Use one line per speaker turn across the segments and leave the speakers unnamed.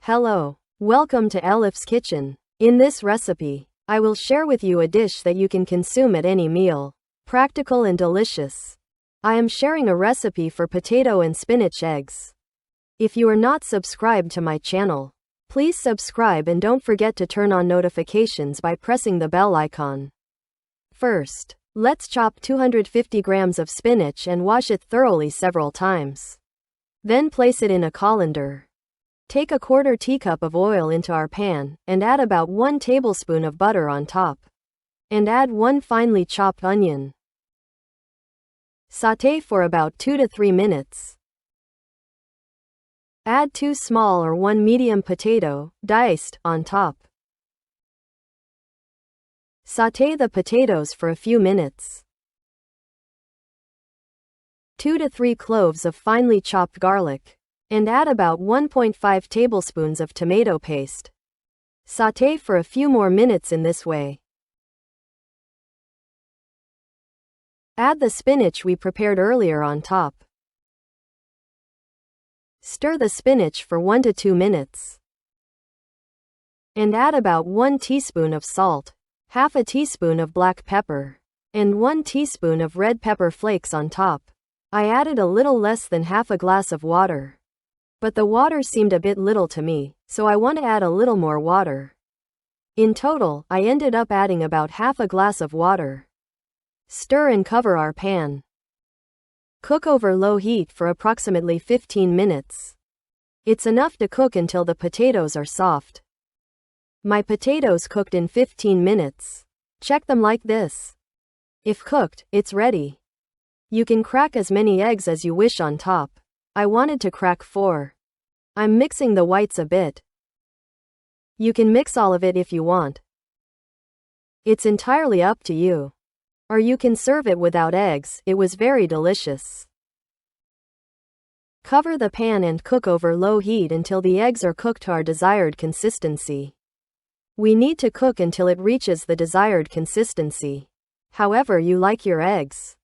Hello. Welcome to Elif's kitchen. In this recipe, I will share with you a dish that you can consume at any meal. Practical and delicious. I am sharing a recipe for potato and spinach eggs. If you are not subscribed to my channel, please subscribe and don't forget to turn on notifications by pressing the bell icon. First, let's chop 250 grams of spinach and wash it thoroughly several times. Then place it in a colander. Take a quarter teacup of oil into our pan, and add about 1 tablespoon of butter on top. And add 1 finely chopped onion. Sauté for about 2 to 3 minutes. Add 2 small or 1 medium potato, diced, on top. Sauté the potatoes for a few minutes. 2 to 3 cloves of finely chopped garlic. And add about 1.5 tablespoons of tomato paste. Sauté for a few more minutes in this way. Add the spinach we prepared earlier on top. Stir the spinach for 1 to 2 minutes. And add about 1 teaspoon of salt, half a teaspoon of black pepper, and 1 teaspoon of red pepper flakes on top. I added a little less than half a glass of water. But the water seemed a bit little to me, so I want to add a little more water. In total, I ended up adding about half a glass of water. Stir and cover our pan. Cook over low heat for approximately 15 minutes. It's enough to cook until the potatoes are soft. My potatoes cooked in 15 minutes. Check them like this. If cooked, it's ready. You can crack as many eggs as you wish on top. I wanted to crack 4. I'm mixing the whites a bit. You can mix all of it if you want. It's entirely up to you. Or you can serve it without eggs. It was very delicious. Cover the pan and cook over low heat until the eggs are cooked to our desired consistency. We need to cook until it reaches the desired consistency, however you like your eggs.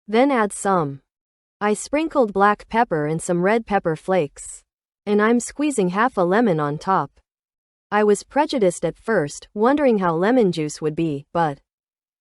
Then add some. I sprinkled black pepper and some red pepper flakes. And I'm squeezing half a lemon on top. I was prejudiced at first, wondering how lemon juice would be, but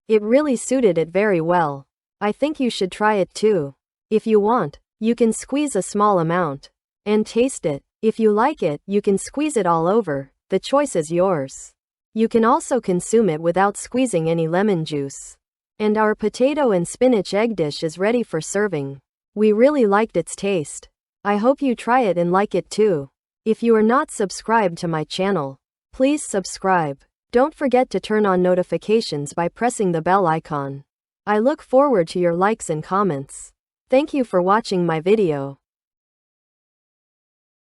it really suited it very well. I think you should try it too. If you want, you can squeeze a small amount and taste it. If you like it, you can squeeze it all over. The choice is yours. You can also consume it without squeezing any lemon juice. And our potato and spinach egg dish is ready for serving. We really liked its taste. I hope you try it and like it too. If you are not subscribed to my channel, please subscribe. Don't forget to turn on notifications by pressing the bell icon. I look forward to your likes and comments. Thank you for watching my video.